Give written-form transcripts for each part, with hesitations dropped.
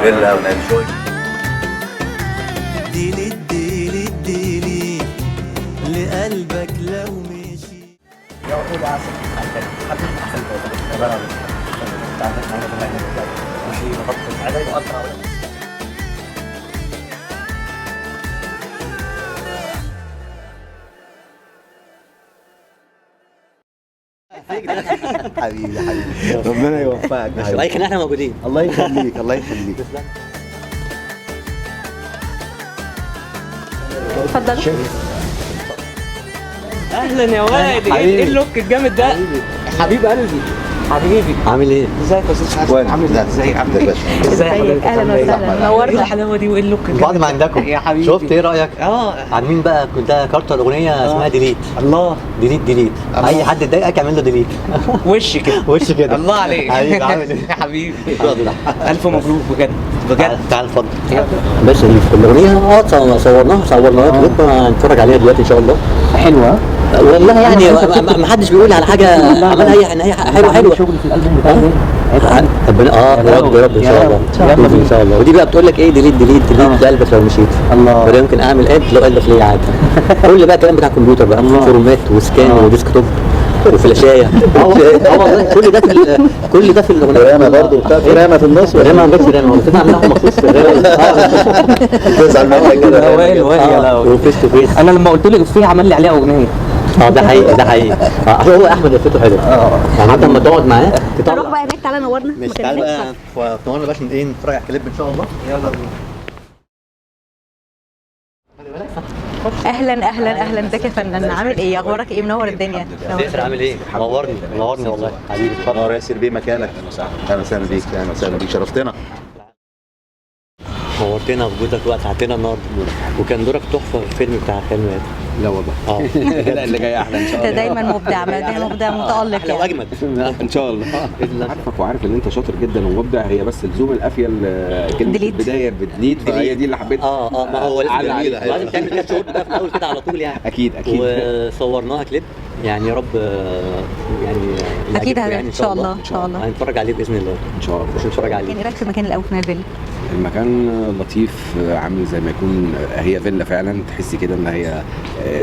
فيلا وننجوي. ديلي ديلي ديلي لقلبك لو مشي. يقول عسل حبيبي احسن كده عندك معانا في اللجنه ماشي نحط عدد مقطع حبيبي حبيبي ربنا يوفقك. اي كان احنا موجودين. الله يخليك الله يخليك. اتفضلوا. اهلا يا وائل، ايه اللوك الجامد ده؟ حبيب قلبي حبيبي، عامل ايه؟ ازيك يا استاذ حسن؟ عامل ايه؟ ازيك عامل ايه؟ ازيك اهلا وسهلا، نورنا. الحلاوه دي وايه اللوك بعد ما عندكم يا حبيبي. شفت ايه رايك؟ عاملين بقى كنت كارت الاغنيه اسمها ديليت. الله ديليت اي حد ضايقك اعمل له ديليت. وش كده وش كده. الله عليك حبيبي عامل ايه؟ يا حبيبي الف مبروك بجد تعال اتفضل. بس الاغنيه صورناها كليب هنتفرج عليها دلوقتي ان شاء الله. حلوه والله يعني ما حدش بيقول على حاجه عملها هي حلوه شغل في الالبوم بتاعنا ربنا يا رب ان شاء الله ان شاء الله. ودي بقى بتقول لك ايه ديليت قلبك لو مشيت. الله ولا يمكن اعمل اد لو قلبك ليه عادي. كل بقى الكلام بتاع الكمبيوتر بقى فورمات وسكان وديسك توب وفلاشايه. والله كل ده في الاغنيه. رامه برضه بتاع رامه في النص. رامه ما جاتش رامه كنت عاملها مخصوص. تزعل منك كده وفيس تو فيس. انا لما قلت له افيه عمل لي عليها اغنيه. ده حقيقي عشان هو احمد لفته حلو. يعني حتى لما تقعد معاه نروح بقى هناك، تعالى نورنا. مش تعالى بقى نورنا باش ايه نتفرج على الكليب ان شاء الله. يلا بينا. اهلا اهلا اهلا، ازيك يا فنان؟ عامل ايه؟ اخبارك ايه؟ منور الدنيا. ياسر عامل ايه؟ منورني والله حبيبي. اتفضل ياسر بيه مكانك. اهلا وسهلا بيك. اهلا وسهلا بيك شرفتنا. نورتنا وجودك واسعدتنا النهارده وكان دورك تحفه في الفيلم بتاع خالد. لا والله اللي جاي احلى ان شاء انت الله. دايما مبدع، مبدع متالق احلى يعني. واجمد ان شاء الله. عارفك وعارف ان انت شاطر جدا ومبدع. هي بس لزوم القافيه كلمه ديليت. البدايه بدليت فهي دي اللي حبيت. ما هو على لازم تعمل كده شغل بقى في الاول كده على طول يعني. اكيد وصورناها كليب يعني يا رب يعني اكيد يعني ان شاء الله ان شاء الله هنتفرج عليه باذن الله ان شاء الله. مش نتفرج عليه. يعني رايك في المكان الاول في الفيلا؟ المكان لطيف عامل زي ما يكون هي فيلا فعلا. تحسي كده ان هي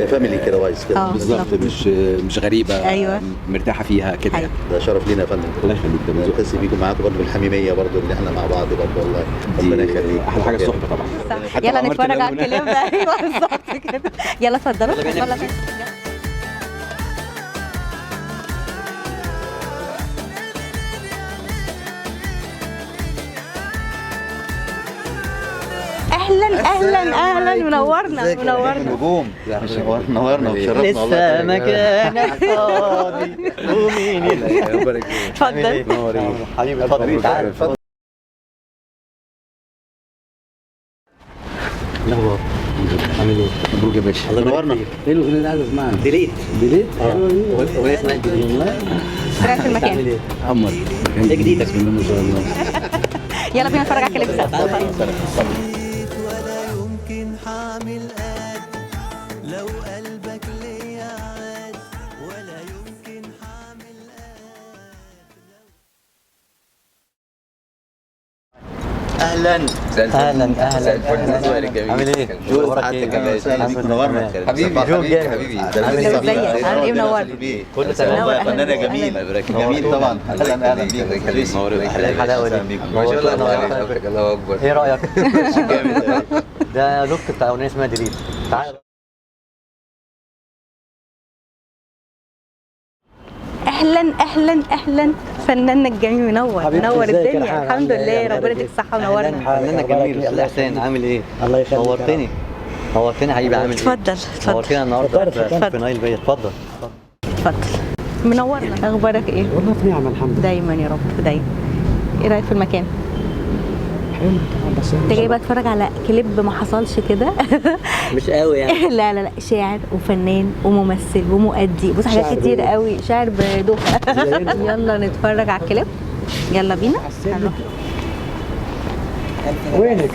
فاميلي كده وايز كده بالظبط. مش غريبه. ايوه مرتاحه فيها كده يعني. ده شرف لينا يا فندم. الله يخليك. ده من بحس بيكم معاكم برضه بالحميميه برضه اللي احنا مع بعض برضه والله. ربنا يخليك. احلى حاجه الصحبه طبعا. صح. يلا نتفرج على الكلام ده. ايوه بالظبط كده. يلا اتفضلوا. يلا بينا. اهلا اهلا اهلا، منورنا نجوم. نورنا وشرفنا لسه والله. مكانك فاضي ومين اتفضل. حبيبي اتفضل تعال. الاخبار عامل ايه؟ مبروك يا باشا. الله نورنا. يبارك فيك. ايه الاغنيه اللي عايز اسمعها؟ ديليت ديليت. اغنيه اسمها ديليت. والله رايك في المكان؟ عامل ايه؟ عمر ايه جديدك؟ بسم الله ما شاء الله. يلا بينا نتفرج على الكليب سوا. ولا يمكن حامل قد لو قلبك ليا عاد، ولا يمكن حامل اهلا عامل ايه؟ جوز حياتك يا باشا. منورنا حبيبي جامد. حبيبي ازيك؟ عامل ايه؟ منور. كله تمام يا فنانه جميل. جميل طبعا. اهلا بيك. الحلاوه دي ما شاء الله. الله اكبر. ايه رايك؟ جامد. ده لوك بتاع اغنيه اسمها ديليت. تعال. اهلا اهلا اهلا، فناننا الجميل منور الدنيا. الحمد لله، ربنا يديك الصحه. منورنا. فناننا الجميل استاذ احسان عامل ايه؟ الله يخليك. نورتني حبيبي. عامل ايه؟ اتفضل نورتنا النهارده في نايل بيت. اتفضل. منورنا. اخبارك ايه؟ والله في نعمه الحمد لله. دايما يا رب دايما. ايه رايك في المكان؟ حلو طبعا. بس انت جاي بقى تتفرج على كليب ما حصلش كده. مش قوي يعني. لا لا لا، شاعر وفنان وممثل ومؤدي، بص حاجات كتير قوي. شاعر بدوخه. يلا نتفرج على الكليب. يلا بينا. وينك؟